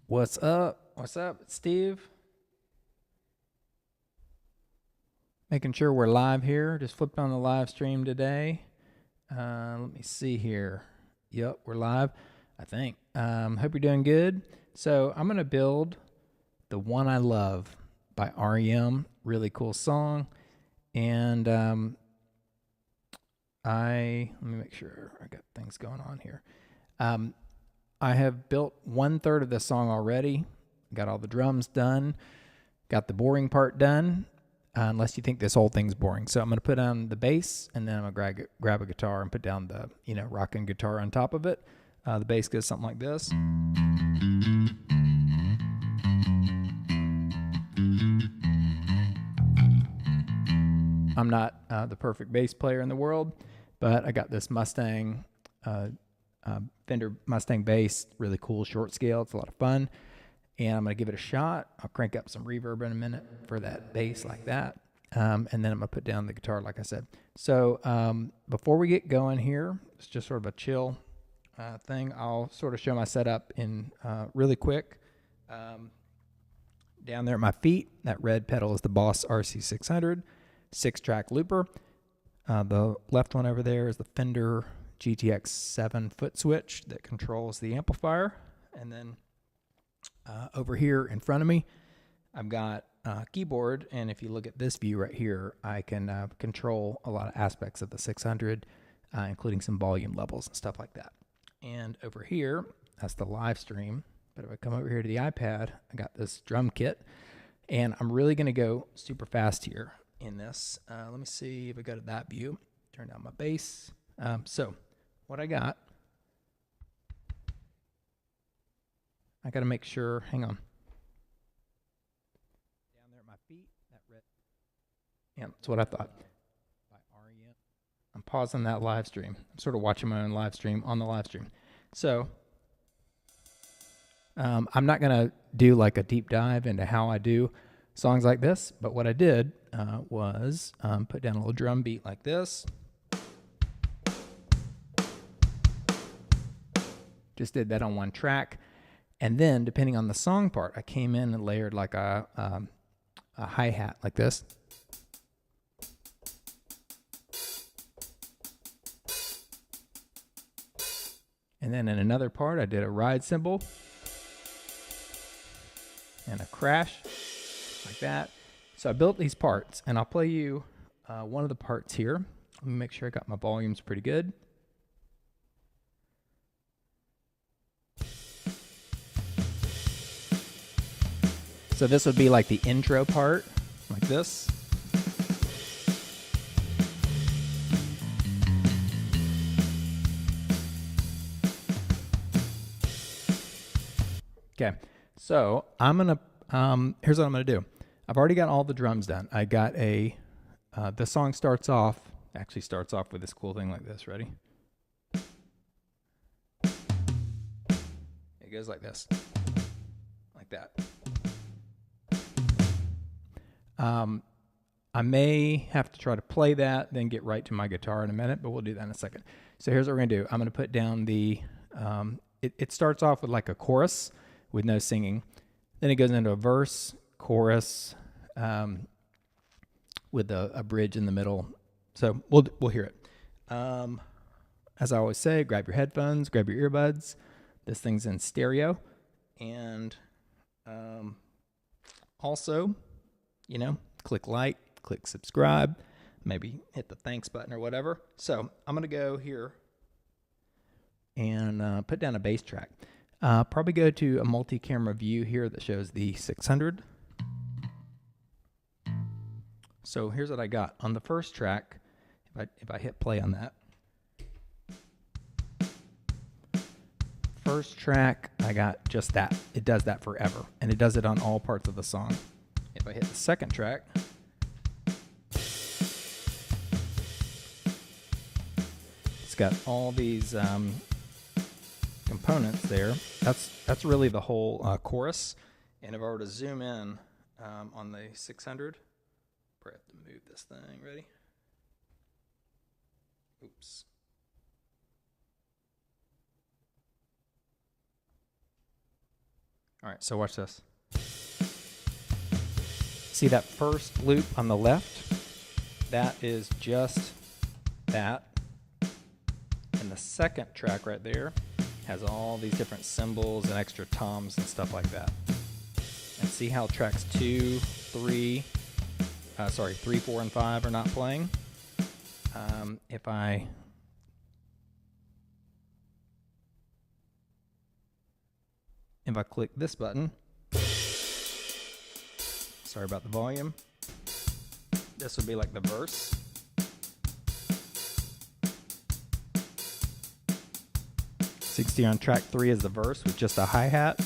What's up? What's up, Steve? Making sure we're live here. Just flipped on the live stream today. Let me see here. Yep, we're live, I think. Hope you're doing good. So I'm going to build The One I Love by R.E.M. Really cool song. And let me make sure I got things going on here. I have built 1/3 of the song already. Got all the drums done. Got the boring part done. Unless you think this whole thing's boring. So I'm going to put on the bass, and then I'm going to grab a guitar and put down the, rocking guitar on top of it. The bass goes something like this. I'm not the perfect bass player in the world, but I got this Mustang, Fender Mustang bass, really cool short scale. It's a lot of fun. And I'm going to give it a shot. I'll crank up some reverb in a minute for that bass like that. And then I'm going to put down the guitar like I said. So before we get going here, it's just sort of a chill thing. I'll sort of show my setup in really quick. Down there at my feet, that red pedal is the Boss RC-600 6-track looper. The left one over there is the Fender GTX 7 foot switch that controls the amplifier. And then over here in front of me, I've got a keyboard, and if you look at this view right here, I can control a lot of aspects of the 600, including some volume levels and stuff like that. And over here, that's the live stream. But if I come over here to the iPad, I got this drum kit, and I'm really going to go super fast here in this. Let me see if I go to that view. Turn down my bass. So what I got, I got to make sure, hang on. Down there at my feet, that red. Yeah, that's what I thought. By R.E.M. I'm pausing that live stream. I'm sort of watching my own live stream on the live stream. So I'm not going to do like a deep dive into how I do songs like this, but what I did was put down a little drum beat like this. Just did that on one track. And then, depending on the song part, I came in and layered like a hi-hat like this. And then in another part, I did a ride cymbal and a crash like that. So I built these parts, and I'll play you one of the parts here. Let me make sure I got my volumes pretty good. So this would be like the intro part, like this. Okay, so I'm gonna, here's what I'm gonna do. I've already got all the drums done. I got the song actually starts off with this cool thing like this, ready? It goes like this, like that. I may have to try to play that, then get right to my guitar in a minute, but we'll do that in a second. So here's what we're going to do. I'm going to put down the, it starts off with like a chorus with no singing. Then it goes into a verse, chorus, with a bridge in the middle. So we'll hear it. As I always say, grab your headphones, grab your earbuds. This thing's in stereo. And also, click like, click subscribe, maybe hit the thanks button or whatever. So I'm going to go here and put down a bass track. Probably go to a multi-camera view here that shows the 600. So here's what I got. On the first track, if I hit play on that. First track, I got just that. It does that forever, and it does it on all parts of the song. If I hit the second track, it's got all these components there. That's really the whole chorus. And if I were to zoom in on the 600, probably have to move this thing. Ready? Oops. All right, so watch this. See that first loop on the left? That is just that. And the second track right there has all these different cymbals and extra toms and stuff like that. And see how tracks 3, 4, and 5 are not playing? If I click this button, sorry about the volume, this would be like the verse. So you can see on track 3 is the verse with just a hi-hat.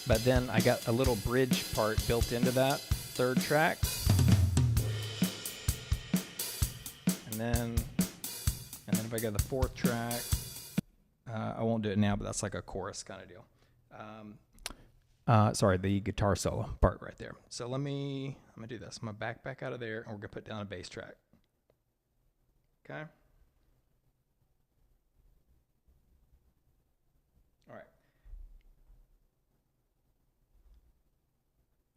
But then I got a little bridge part built into that third track. And then if I go to the fourth track, I won't do it now, but that's like a chorus kind of deal. Sorry, the guitar solo part right there. So I'm gonna do this. I'm gonna back out of there, and we're gonna put down a bass track. Okay.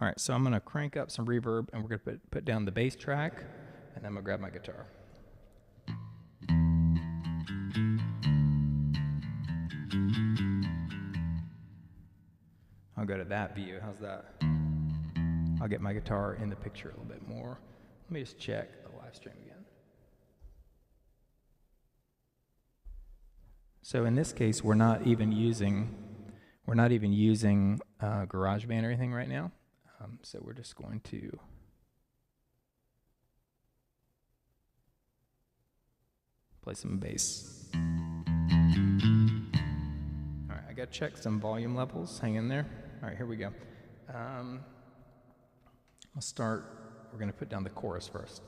All right, so I'm gonna crank up some reverb, and we're gonna put down the bass track, and then I'm gonna grab my guitar. I'll go to that view. How's that? I'll get my guitar in the picture a little bit more. Let me just check the live stream again. So in this case, we're not even using GarageBand or anything right now. So we're just going to play some bass. All right, I got to check some volume levels. Hang in there. All right, here we go. We're going to put down the chorus first.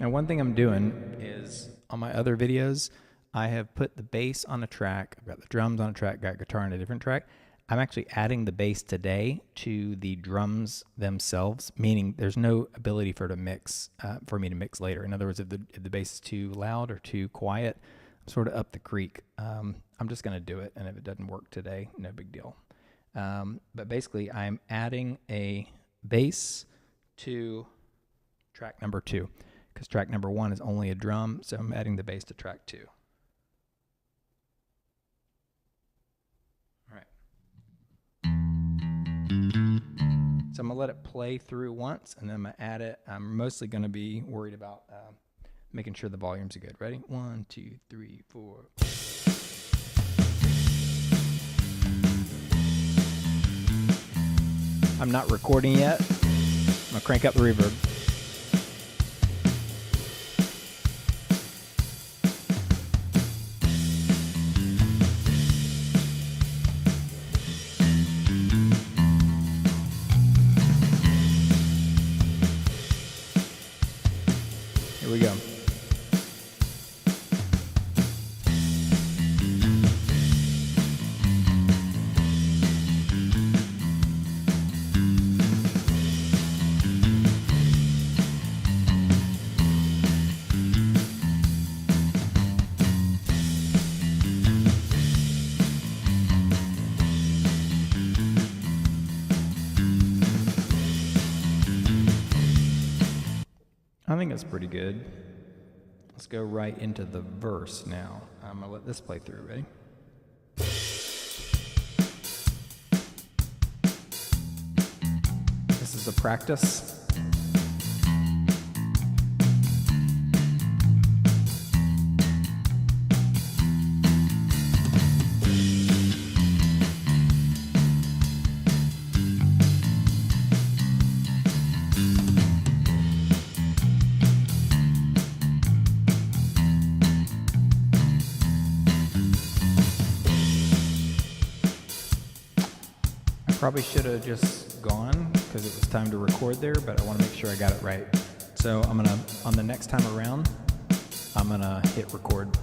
Now, one thing I'm doing is on my other videos, I have put the bass on a track. I've got the drums on a track, got guitar on a different track. I'm actually adding the bass today to the drums themselves, meaning there's no ability for me to mix later. In other words, if the bass is too loud or too quiet, I'm sort of up the creek. I'm just going to do it, and if it doesn't work today, no big deal. But basically, I'm adding a bass to track number 2. Because track number 1 is only a drum, so I'm adding the bass to track 2. All right. So I'm going to let it play through once, and then I'm going to add it. I'm mostly going to be worried about making sure the volumes are good. Ready? 1, 2, 3, 4. I'm not recording yet. I'm going to crank up the reverb. Here we go. I think that's pretty good. Let's go right into the verse now. I'm going to let this play through. Ready? This is a practice. Probably should have just gone because it was time to record there, but I want to make sure I got it right. So I'm gonna, on the next time around, I'm gonna hit record.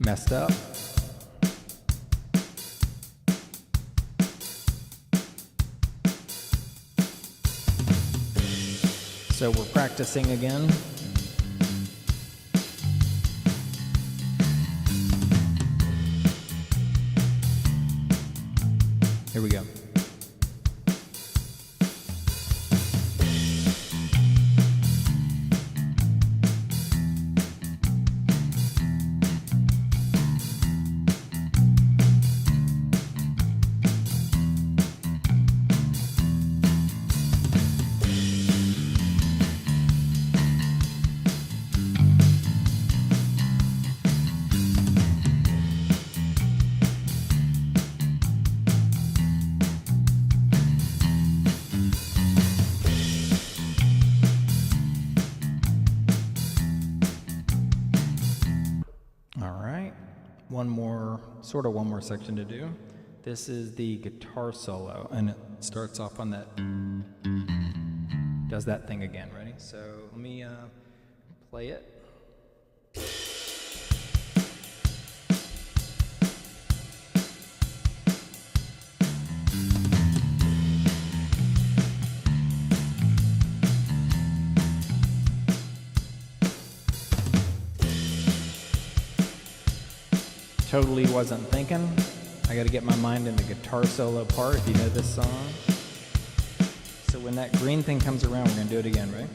Messed up. So we're practicing again. Here we go. One more section to do. This is the guitar solo, and it starts off on that, does that thing again. Ready? So let me play it. Totally wasn't thinking. I got to get my mind in the guitar solo part, if you know this song. So when that green thing comes around, we're going to do it again, right?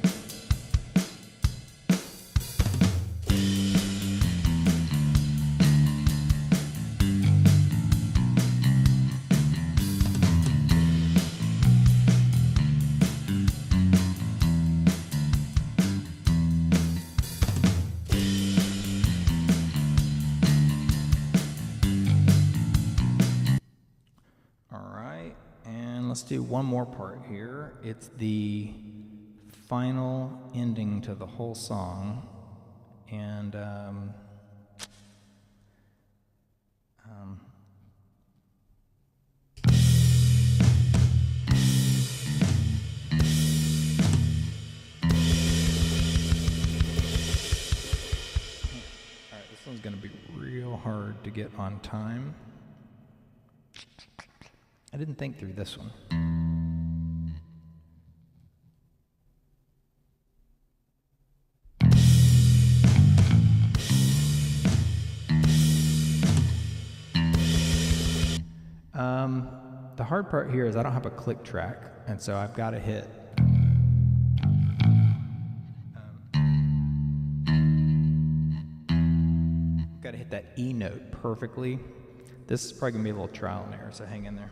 Let's do one more part here. It's the final ending to the whole song, and all right, this one's going to be real hard to get on time. I didn't think through this one. The hard part here is I don't have a click track, and so I've got to hit that E note perfectly. This is probably going to be a little trial and error, so hang in there.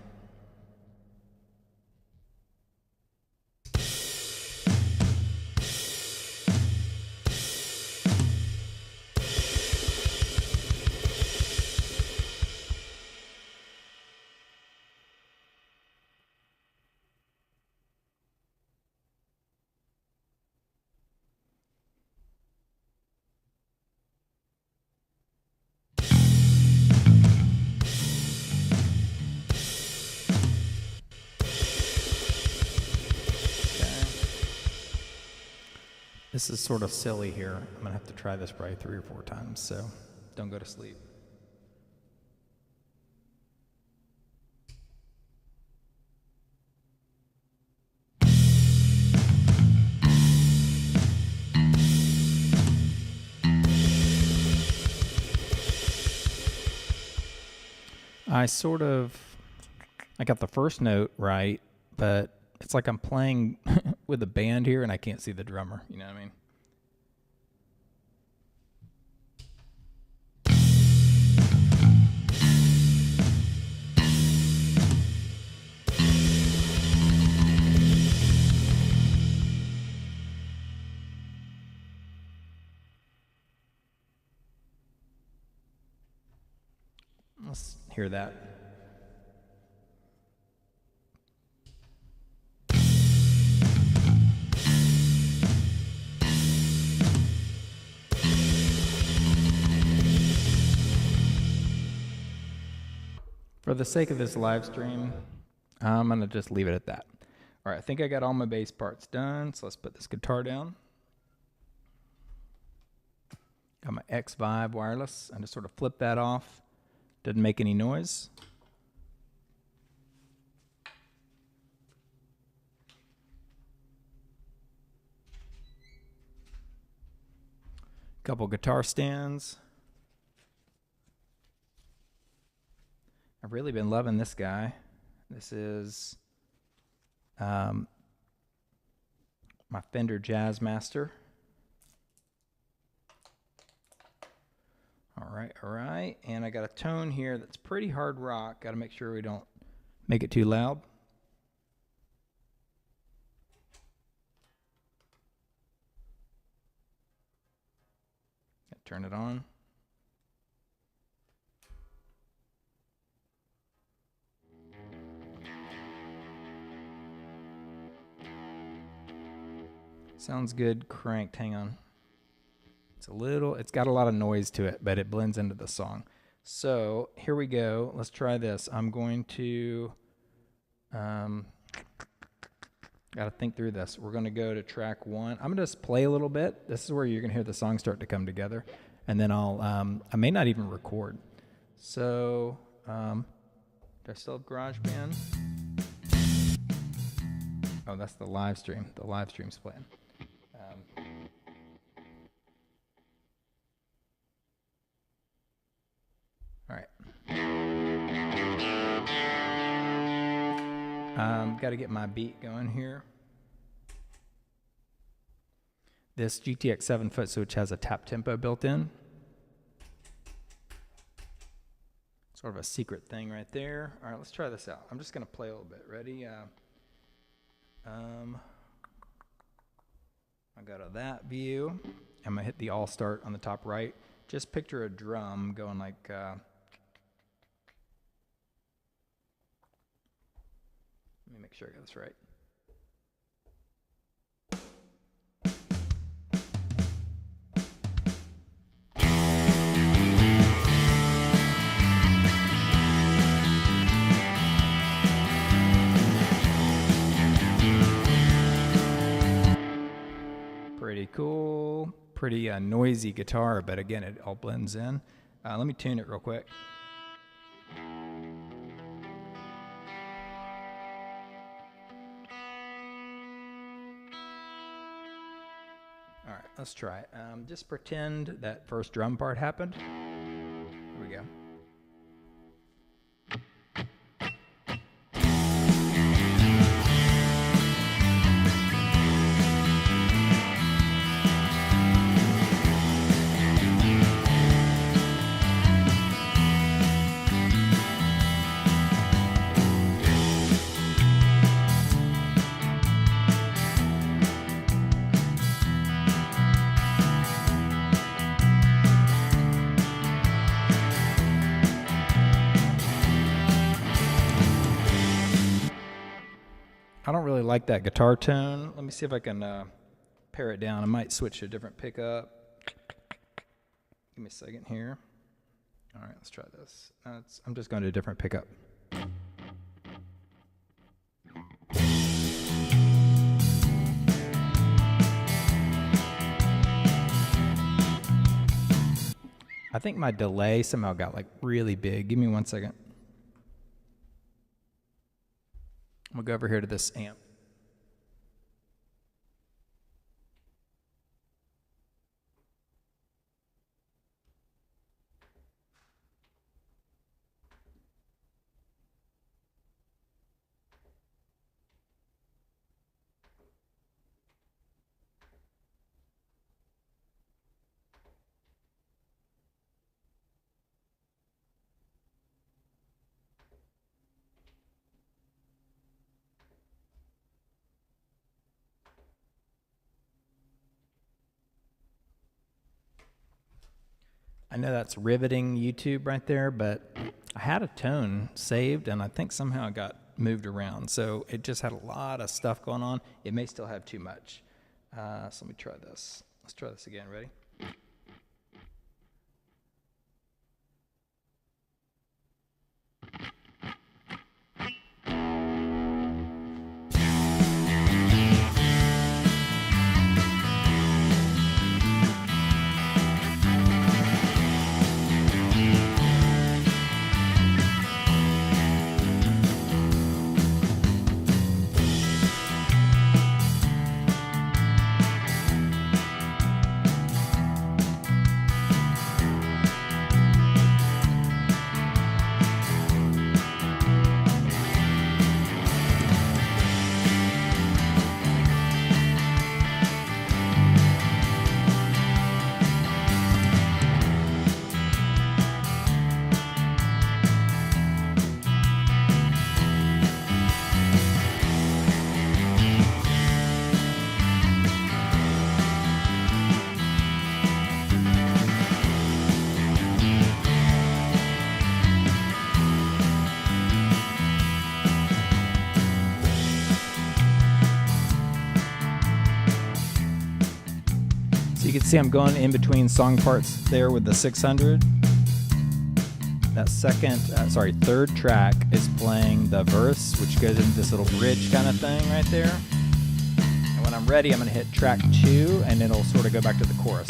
This is sort of silly here. I'm going to have to try this probably 3 or 4 times, so don't go to sleep. I got the first note right, but it's like I'm playing with a band here and I can't see the drummer, you know what I mean? Let's hear that. For the sake of this live stream, I'm going to just leave it at that. All right, I think I got all my bass parts done, so let's put this guitar down. Got my X Vibe wireless. I just sort of flip that off. Doesn't make any noise. Couple guitar stands. I've really been loving this guy. This is my Fender Jazzmaster. All right. And I got a tone here that's pretty hard rock. Got to make sure we don't make it too loud. Turn it on. Sounds good cranked. Hang on. It's got a lot of noise to it, but it blends into the song. So here we go. Let's try this. I'm going to, got to think through this. We're going to go to track 1. I'm going to just play a little bit. This is where you're going to hear the song start to come together. And then I may not even record. So, do I still have GarageBand? Oh, that's the live stream. The live stream's playing. All right. Got to get my beat going here. This GTX 7-foot switch has a tap tempo built in. Sort of a secret thing right there. All right, let's try this out. I'm just going to play a little bit. Ready? I go to that view. I'm going to hit the all start on the top right. Just picture a drum going like... let me make sure I got this right. Pretty cool, pretty noisy guitar, but again, it all blends in. Let me tune it real quick. All right, let's try it. Just pretend that first drum part happened. Here we go. I don't really like that guitar tone. Let me see if I can pare it down. I might switch to a different pickup. Give me a second here. All right, let's try this. I'm just going to a different pickup. I think my delay somehow got like really big. Give me 1 second. We'll go over here to this amp. I know that's riveting YouTube right there, but I had a tone saved, and I think somehow it got moved around. So it just had a lot of stuff going on. It may still have too much. So let me try this. Let's try this again. Ready? You can see I'm going in between song parts there with the 600. That third track is playing the verse, which goes into this little bridge kind of thing right there. And when I'm ready, I'm going to hit track 2, and it'll sort of go back to the chorus.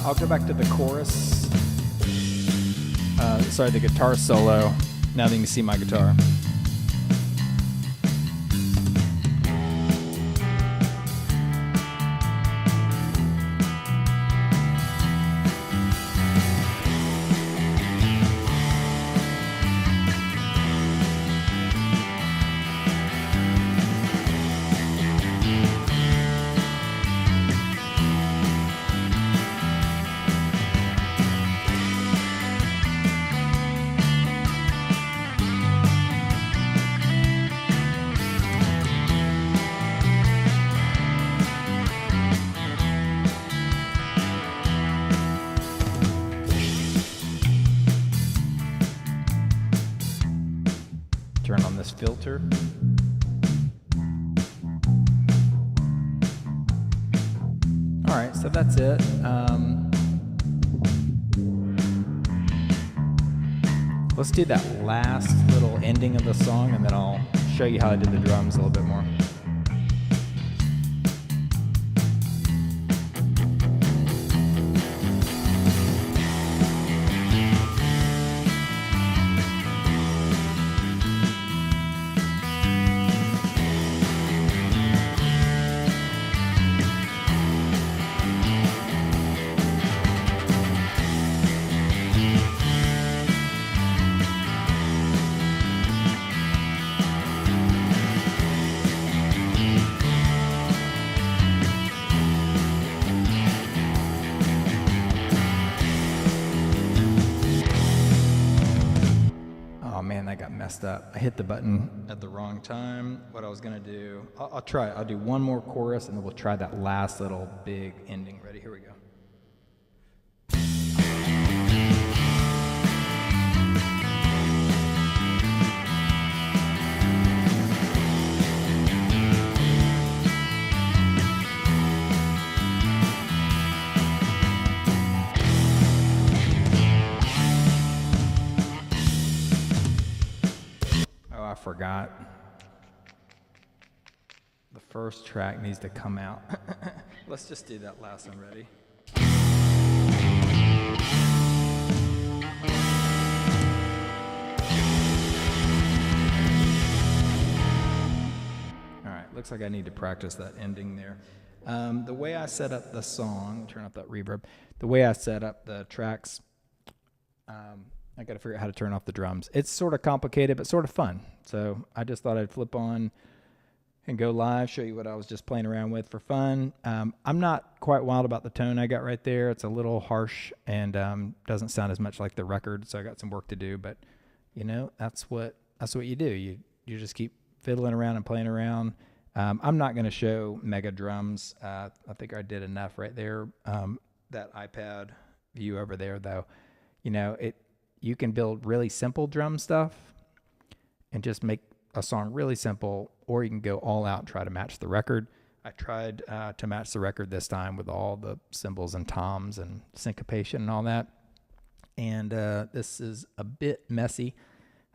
I'll go back to the chorus. The guitar solo. Now that you can see my guitar. Turn on this filter. All right, so that's it. Let's do that last little ending of the song, and then I'll show you how I did the drums a little bit more. Messed up. I hit the button at the wrong time. What I was gonna do, I'll do one more chorus, and then we'll try that last little big ending. Ready? Here we go. I forgot. The first track needs to come out. Let's just do that last one. Ready? All right, looks like I need to practice that ending there. The way I set up the song, turn up that reverb, the way I set up the tracks, I got to figure out how to turn off the drums. It's sort of complicated, but sort of fun. So I just thought I'd flip on and go live, show you what I was just playing around with for fun. I'm not quite wild about the tone I got right there. It's a little harsh and doesn't sound as much like the record, so I got some work to do. But you know, that's what you do. You just keep fiddling around and playing around. I'm not going to show mega drums. I think I did enough right there. That iPad view over there, though, you know, you can build really simple drum stuff and just make a song really simple, or you can go all out and try to match the record. I tried to match the record this time with all the cymbals and toms and syncopation and all that. And this is a bit messy.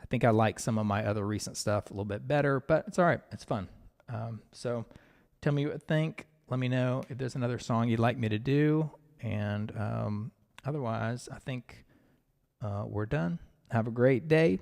I think I like some of my other recent stuff a little bit better, but it's all right. It's fun. So tell me what you think. Let me know if there's another song you'd like me to do. And otherwise, I think we're done. Have a great day.